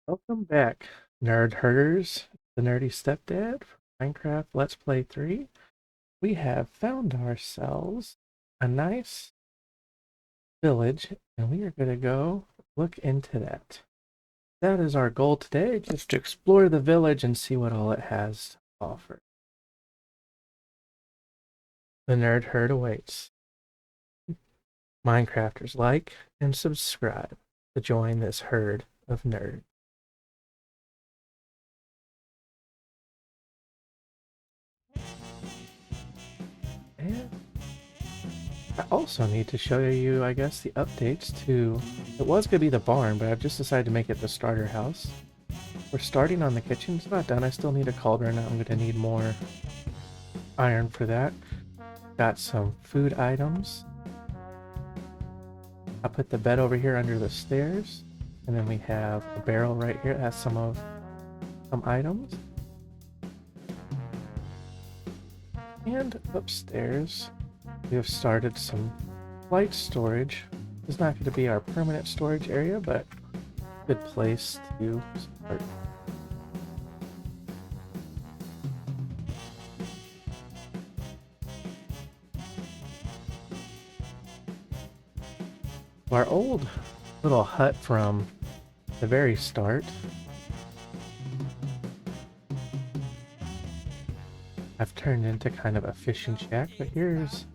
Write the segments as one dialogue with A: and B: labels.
A: Welcome back, nerd herders. The nerdy stepdad for Minecraft Let's Play 3. We have found ourselves a nice village, and we are going to go look into that. That is our goal today, just to explore the village and see what all it has to offer. The nerd herd awaits. Minecrafters, like and subscribe to join this herd of nerds. And I also need to show you, I guess, the updates to... It was going to be the barn, but I've just decided to make it the starter house. We're starting on the kitchen. It's not done. I still need a cauldron. I'm going to need more iron for that. Got some food items. I put the bed over here under the stairs. And then we have a barrel right here that has some items. And upstairs, we have started some light storage. It's not going to be our permanent storage area, but good place to start. Our old little hut from the very start, I've turned into kind of a fishing shack, but here's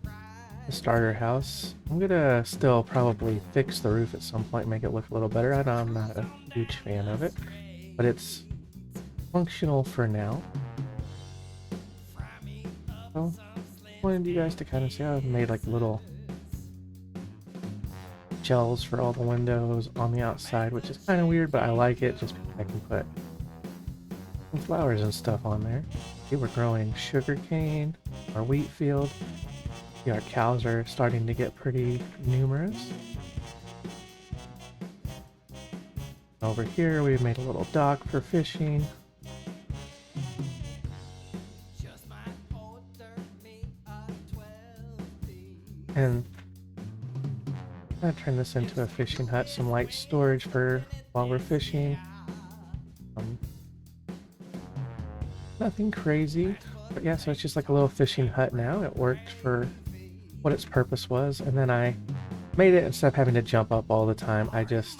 A: the starter house. I'm gonna still probably fix the roof at some point, make it look a little better. I know I'm not a huge fan of it, but it's functional for now. So, I wanted you guys to kind of see how I've made like little shelves for all the windows on the outside, which is kind of weird, but I like it just because I can put some flowers and stuff on there. See, we're growing sugar cane, our wheat field. See, our cows are starting to get pretty numerous. Over here, we've made a little dock for fishing. And I'm gonna turn this into a fishing hut, some light storage for while we're fishing. Nothing crazy, but yeah, so it's just like a little fishing hut now. It worked for what its purpose was, and then I made it, instead of having to jump up all the time, I just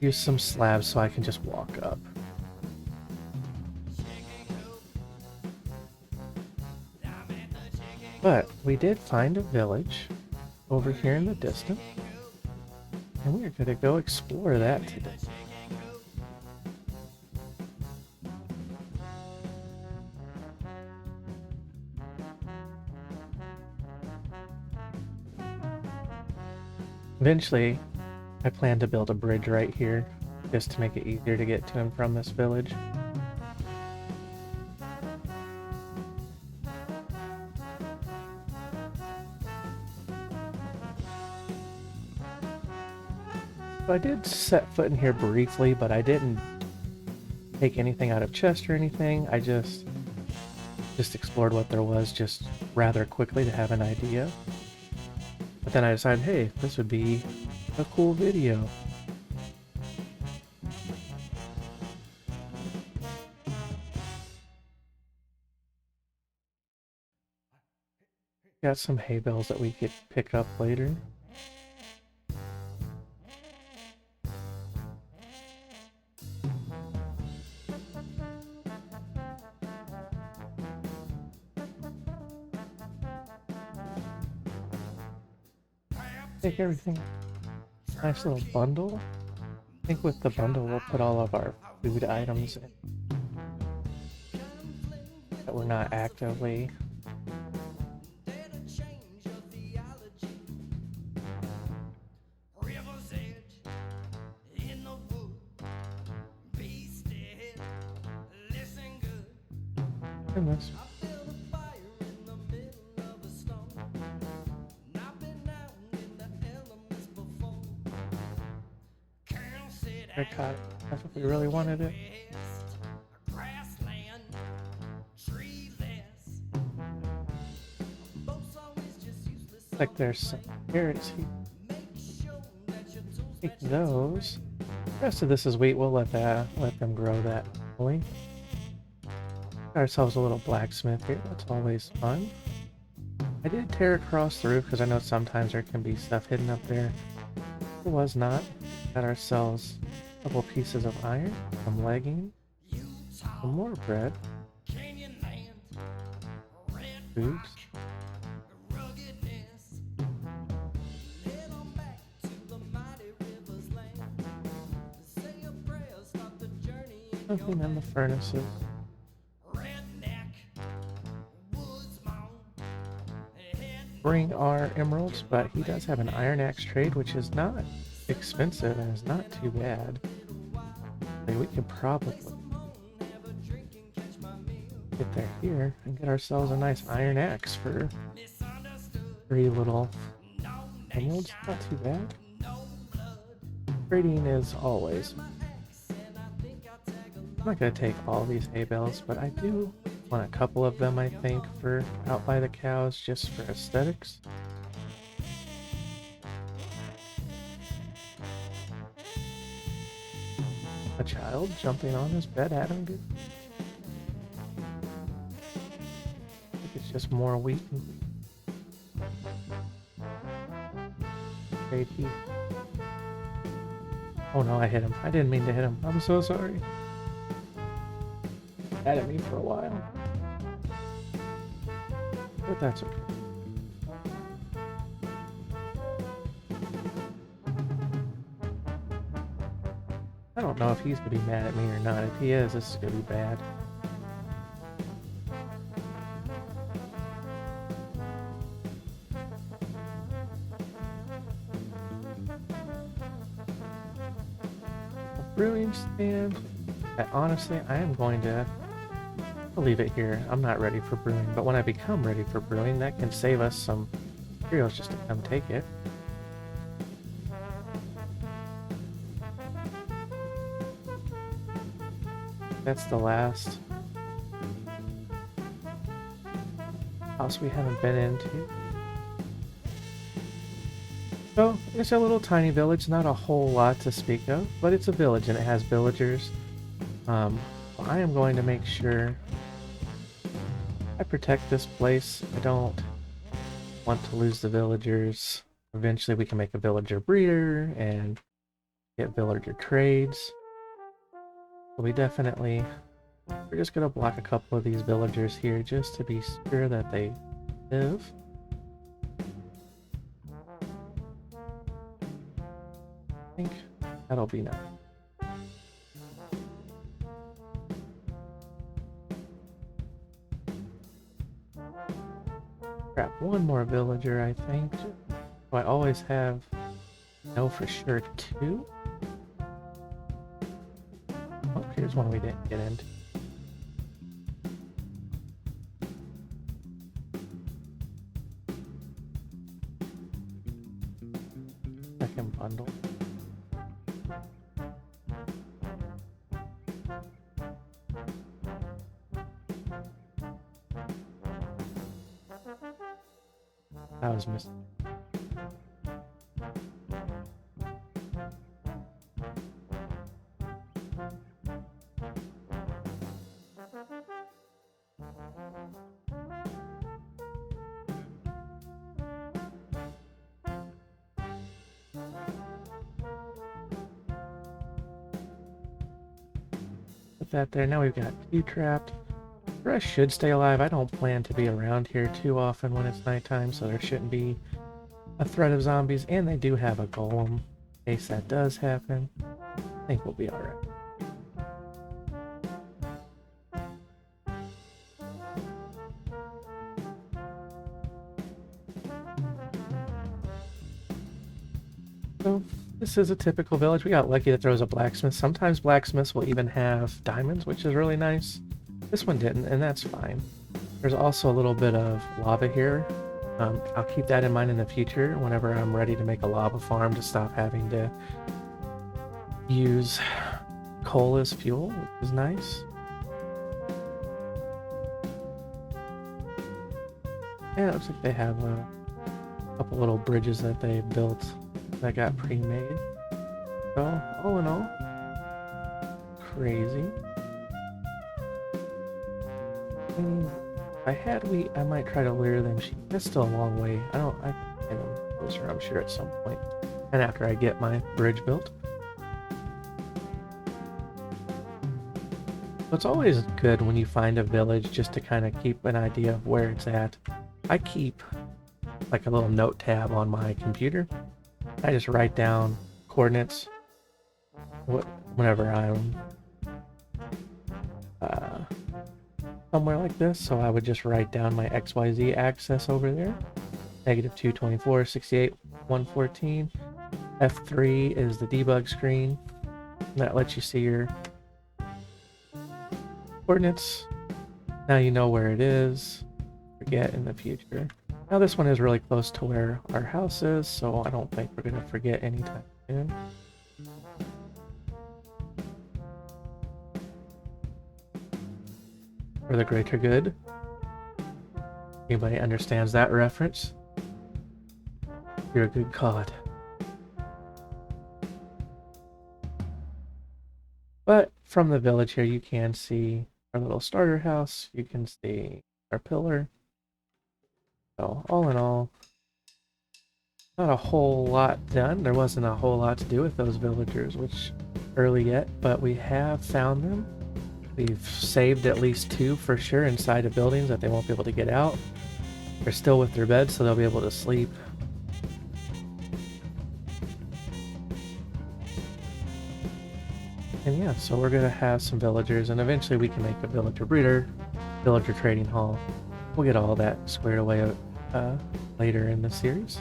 A: used some slabs so I can just walk up. But we did find a village over here in the distance, and we're gonna go explore that today. Eventually, I plan to build a bridge right here, just to make it easier to get to and from this village. So I did set foot in here briefly, but I didn't take anything out of chest or anything. I just explored what there was just rather quickly to have an idea. But then I decided, hey, this would be a cool video. Got some hay bales that we could pick up later. Take everything. Nice little bundle. I think with the bundle we'll put all of our food items in that we're not actively in this. I caught it. That's if we really wanted it. Like there's some carrots here. Take those. The rest of this is wheat. We'll let them grow that fully. Got ourselves a little blacksmith here. That's always fun. I did tear across the roof because I know sometimes there can be stuff hidden up there. It was not. Got ourselves a couple pieces of iron, some legging, some more bread, foods. Nothing in the furnaces. Bring our emeralds, but he does have an iron axe trade, which is not expensive and is not too bad. Like, we could probably get there here and get ourselves a nice iron axe for 3 little emeralds. Not too bad. Trading is always. I'm not going to take all these hay bales, but I do want a couple of them, I think, for out by the cows, just for aesthetics. A child jumping on his bed at him. Good. I think it's just more wheat and great heat. Oh no, I hit him. I didn't mean to hit him. I'm so sorry. Had at me for a while. But that's okay. I don't know if he's gonna be mad at me or not. If he is, this is gonna be bad. A brewing stand. Honestly, I am going to leave it here. I'm not ready for brewing, but when I become ready for brewing, that can save us some materials just to come take it. That's the last house we haven't been into. So, it's a little tiny village, not a whole lot to speak of, but it's a village and it has villagers. I am going to make sure I protect this place. I don't want to lose the villagers. Eventually we can make a villager breeder and get villager trades. But we're just going to block a couple of these villagers here just to be sure that they live. I think that'll be nice. Grab one more villager, I think. So I always have, no, for sure 2. Oh, here's one we didn't get into. Second bundle. I was missing. Put that there. Now we've got 2 trapped. The rest should stay alive. I don't plan to be around here too often when it's nighttime, so there shouldn't be a threat of zombies. And they do have a golem. In case that does happen, I think we'll be alright. So, this is a typical village. We got lucky that there was a blacksmith. Sometimes blacksmiths will even have diamonds, which is really nice. This one didn't, and that's fine. There's also a little bit of lava here. I'll keep that in mind in the future whenever I'm ready to make a lava farm to stop having to use coal as fuel, which is nice. And it looks like they have a couple little bridges that they built that got pre-made. So, all in all, crazy. If I had wheat, I might try to lure them sheep. That's still a long way. I can them closer, I'm sure, at some point. And after I get my bridge built. It's always good when you find a village just to kind of keep an idea of where it's at. I keep like a little note tab on my computer. I just write down coordinates whenever I'm somewhere like this. So I would just write down my XYZ axis over there. -224, 68, 114. F3 is the debug screen. That lets you see your coordinates. Now you know where it is. Forget in the future. Now this one is really close to where our house is, so I don't think we're going to forget anytime soon. For the greater good. Anybody understands that reference? You're a good god. But from the village here, you can see our little starter house. You can see our pillar. So all in all, not a whole lot done. There wasn't a whole lot to do with those villagers, which early yet, but we have found them. We've saved at least 2 for sure inside of buildings that they won't be able to get out. They're still with their beds, so they'll be able to sleep. And yeah, so we're gonna have some villagers, and eventually we can make a villager breeder, villager trading hall. We'll get all that squared away later in the series.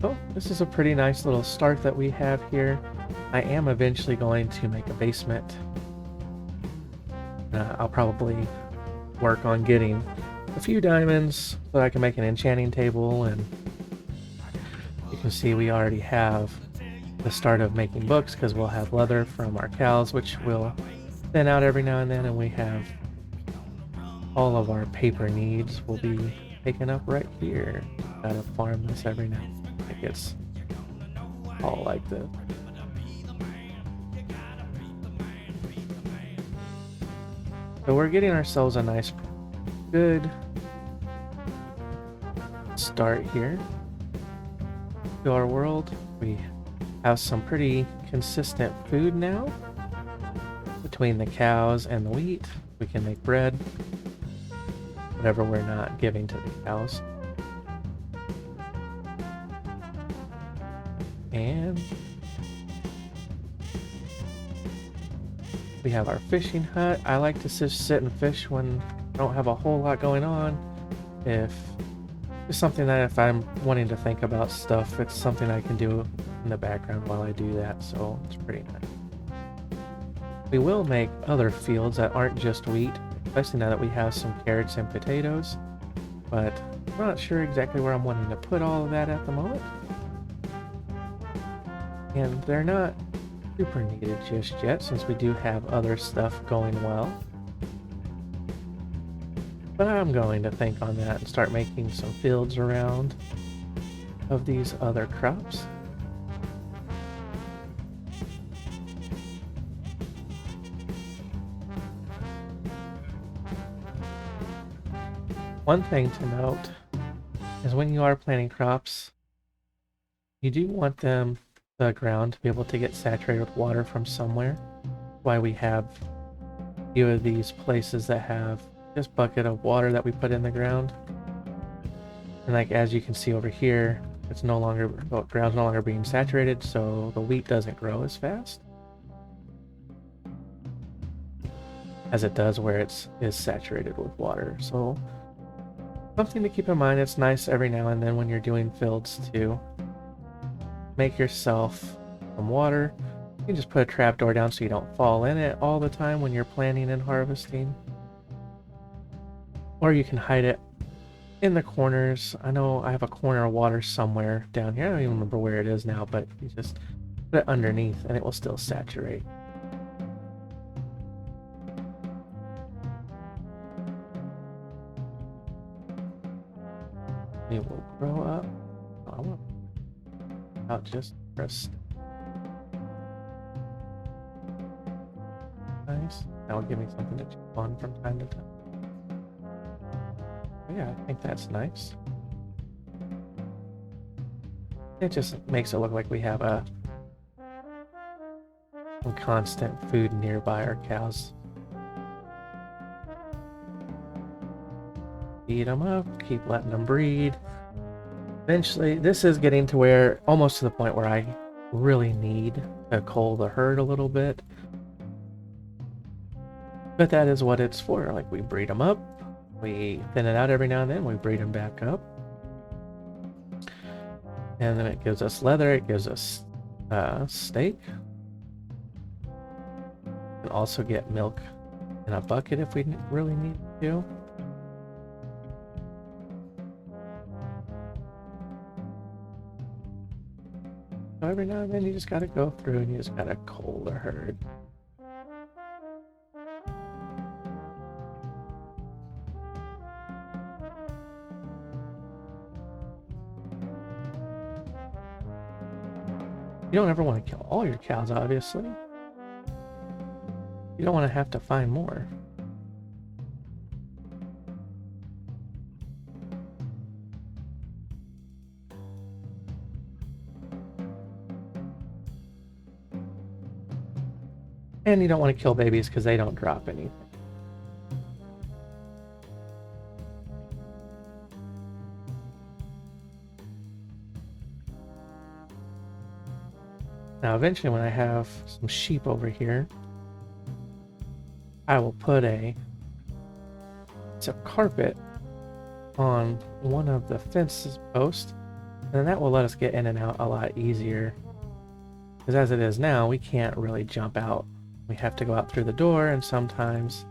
A: Oh, this is a pretty nice little start that we have here. I am eventually going to make a basement. I'll probably work on getting a few diamonds so I can make an enchanting table, and you can see we already have the start of making books because we'll have leather from our cows, which will thin out every now and then, and we have all of our paper needs will be taken up right here. Gotta farm this every now and then. It gets all like this. So we're getting ourselves a nice, good start here to our world. We have some pretty consistent food now. Between the cows and the wheat, we can make bread. Whatever we're not giving to the cows. And we have our fishing hut. I like to just sit and fish when I don't have a whole lot going on. If it's something that if I'm wanting to think about stuff, it's something I can do in the background while I do that, so it's pretty nice. We will make other fields that aren't just wheat, especially now that we have some carrots and potatoes, but I'm not sure exactly where I'm wanting to put all of that at the moment. And they're not super needed just yet, since we do have other stuff going well. But I'm going to think on that and start making some fields around of these other crops. One thing to note is when you are planting crops, you do want the ground to be able to get saturated with water from somewhere. Why we have a few of these places that have this bucket of water that we put in the ground. And like as you can see over here, it's no longer, the ground's no longer being saturated, so the wheat doesn't grow as fast as it does where it is saturated with water. So something to keep in mind. It's nice every now and then when you're doing fields to make yourself some water. You can just put a trapdoor down so you don't fall in it all the time when you're planting and harvesting. Or you can hide it in the corners. I know I have a corner of water somewhere down here. I don't even remember where it is now, but you just put it underneath and it will still saturate. It will grow up. Oh, I want out just for a nice. That will give me something to chew on from time to time. But yeah, I think that's nice. It just makes it look like we have a constant food nearby our cows. Feed them up, keep letting them breed. Eventually, this is getting to where, almost to the point where I really need to cull the herd a little bit. But that is what it's for. Like, we breed them up, we thin it out every now and then, we breed them back up. And then it gives us leather, it gives us steak. We can also get milk in a bucket if we really need to. So every now and then you just gotta go through and you just gotta cull the herd. You don't ever want to kill all your cows, obviously. You don't want to have to find more. And you don't want to kill babies because they don't drop anything. Now, eventually, when I have some sheep over here, I will put a carpet on one of the fences posts, and that will let us get in and out a lot easier. Because as it is now, we can't really jump out. We have to go out through the door, and sometimes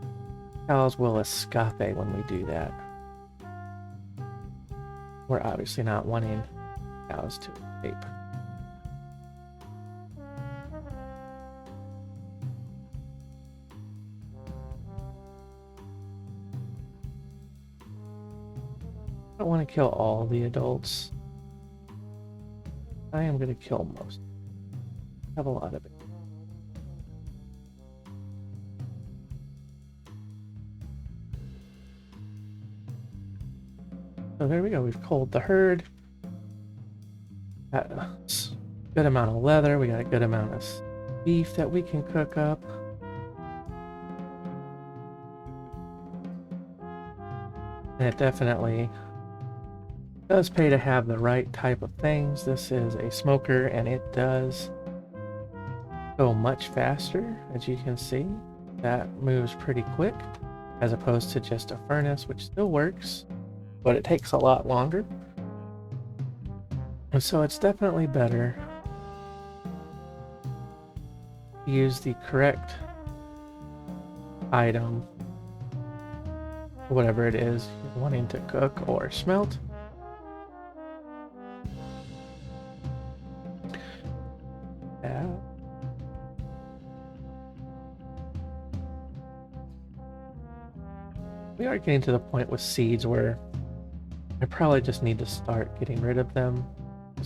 A: cows will escape when we do that. We're obviously not wanting cows to escape. I don't want to kill all the adults. I am going to kill most. I have a lot of it. So there we go. We've culled the herd. Got a good amount of leather. We got a good amount of beef that we can cook up. And it definitely does pay to have the right type of things. This is a smoker and it does go much faster, as you can see. That moves pretty quick as opposed to just a furnace, which still works, but it takes a lot longer. And so it's definitely better to use the correct item, whatever it is you're wanting to cook or smelt. We are getting to the point with seeds where I probably just need to start getting rid of them. At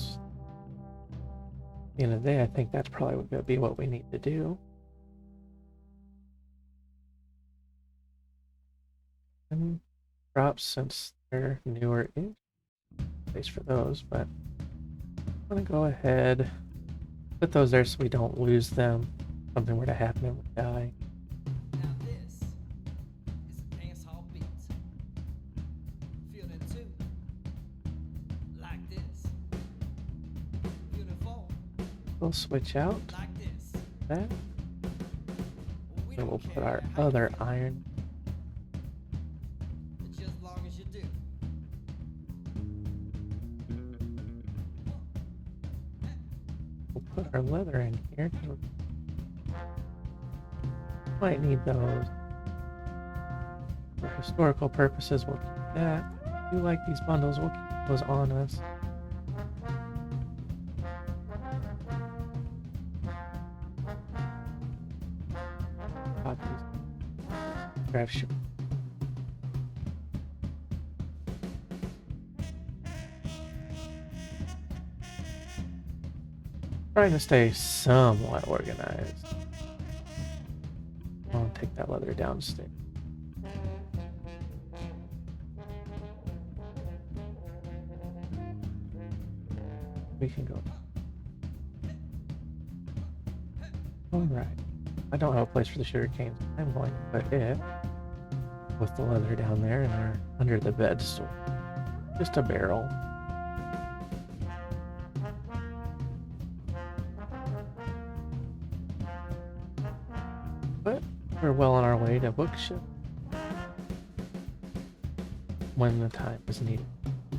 A: the end of the day, I think that's probably going to be what we need to do. And crops, since they're newer, place for those, but I'm going to go ahead, put those there so we don't lose them. Something were to happen and we die. We'll switch out that. And we'll put our other iron. We'll put our leather in here. Might need those. For historical purposes, we'll keep that. If you like these bundles, we'll keep those on us. Trying to stay somewhat organized. I'll take that leather downstairs. We can go. Alright. I don't have a place for the sugar canes. I'm going to put it with the leather down there in our under the bed store. Just a barrel. But we're well on our way to bookship when the time is needed.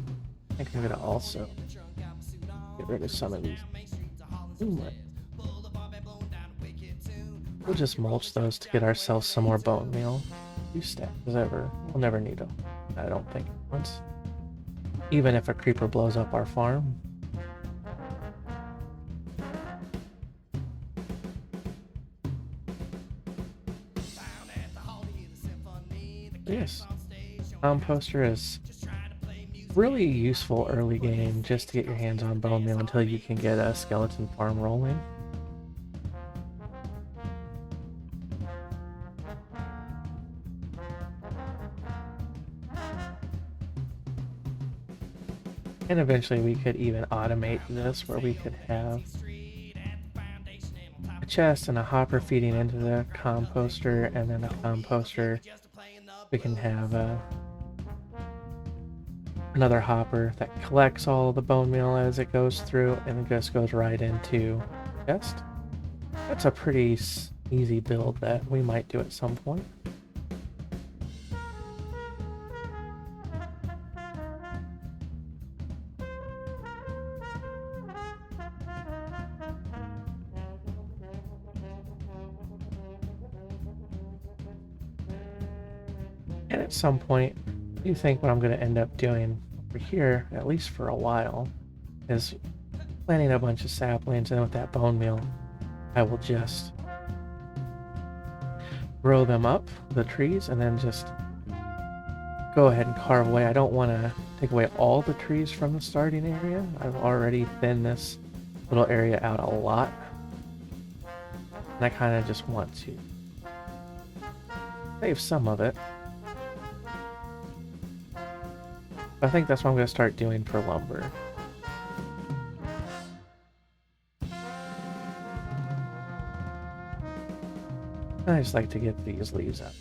A: I think I'm gonna also get rid of some of these. We'll just mulch those to get ourselves some more bone meal. 2 stacks ever. We'll never need them. I don't think once. Even if a creeper blows up our farm. Yes. Composter is really useful early game just to get your hands on bone meal until you can get a skeleton farm rolling. And eventually we could even automate this where we could have a chest and a hopper feeding into the composter, and then a composter we can have another hopper that collects all the bone meal as it goes through and it just goes right into the chest. That's a pretty easy build that we might do at some point. And at some point, I do think what I'm going to end up doing over here, at least for a while, is planting a bunch of saplings, and with that bone meal, I will just grow them up, the trees, and then just go ahead and carve away. I don't want to take away all the trees from the starting area. I've already thinned this little area out a lot, and I kind of just want to save some of it. I think that's what I'm going to start doing for lumber. I just like to get these leaves up.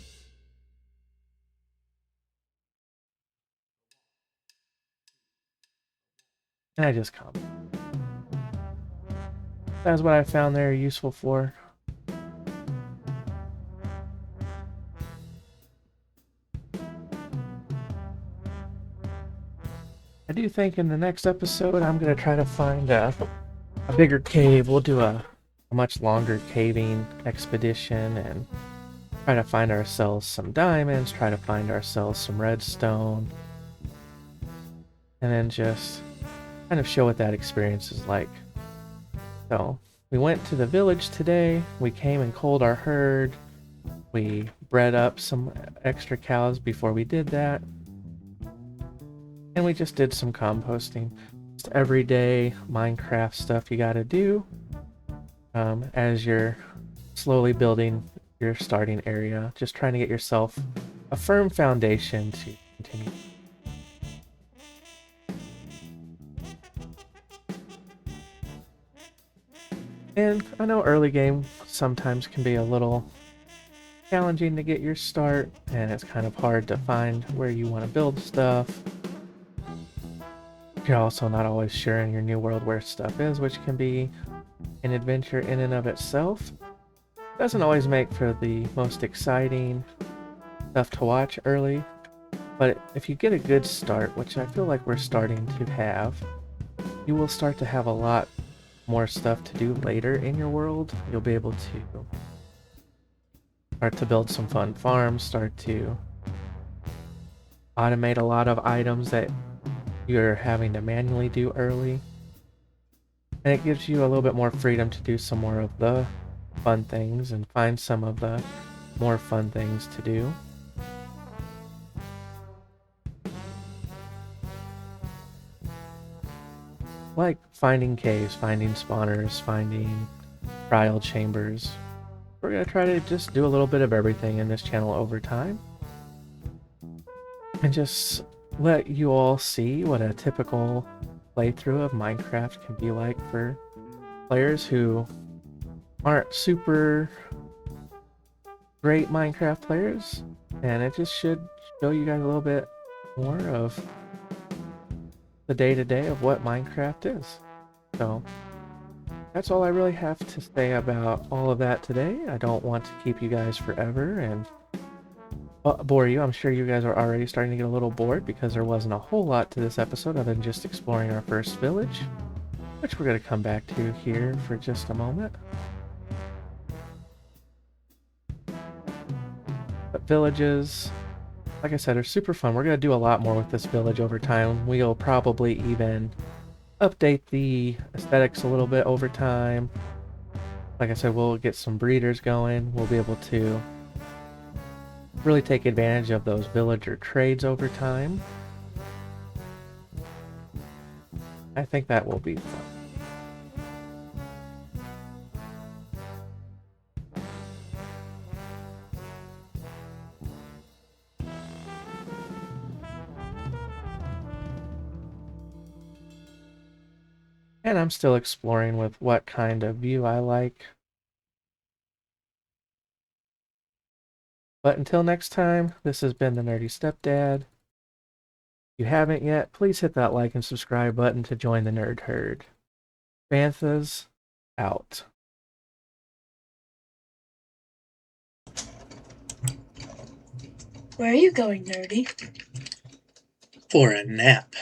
A: And I just come. That's what I found they're useful for. I do think in the next episode I'm going to try to find a bigger cave. We'll do a much longer caving expedition and try to find ourselves some diamonds, try to find ourselves some redstone, and then just kind of show what that experience is like. So, we went to the village today, we came and culled our herd, we bred up some extra cows before we did that, and we just did some composting. Just everyday Minecraft stuff you gotta do as you're slowly building your starting area, just trying to get yourself a firm foundation to continue. And I know early game sometimes can be a little challenging to get your start, and it's kind of hard to find where you want to build stuff. You're also not always sure in your new world where stuff is, which can be an adventure in and of itself. Doesn't always make for the most exciting stuff to watch early, but if you get a good start, which I feel like we're starting to have, you will start to have a lot more stuff to do later in your world. You'll be able to start to build some fun farms, start to automate a lot of items that you're having to manually do early. And it gives you a little bit more freedom to do some more of the fun things and find some of the more fun things to do. like finding caves, finding spawners, finding trial chambers. We're going to try to just do a little bit of everything in this channel over time. And just let you all see what a typical playthrough of Minecraft can be like for players who aren't super great Minecraft players. And it just should show you guys a little bit more of the day-to-day of what Minecraft is. So that's all I really have to say about all of that today. I don't want to keep you guys forever and bore you. I'm sure you guys are already starting to get a little bored because there wasn't a whole lot to this episode other than just exploring our first village, which we're going to come back to here for just a moment. But villages, like I said, are super fun. We're going to do a lot more with this village over time. We'll probably even update the aesthetics a little bit over time. Like I said, we'll get some breeders going. We'll be able to really take advantage of those villager trades over time. I think that will be fun. And I'm still exploring with what kind of view I like. But until next time, this has been the Nerdy Stepdad. If you haven't yet, please hit that like and subscribe button to join the Nerd Herd. Bantha's out.
B: Where are you going, Nerdy?
C: For a nap.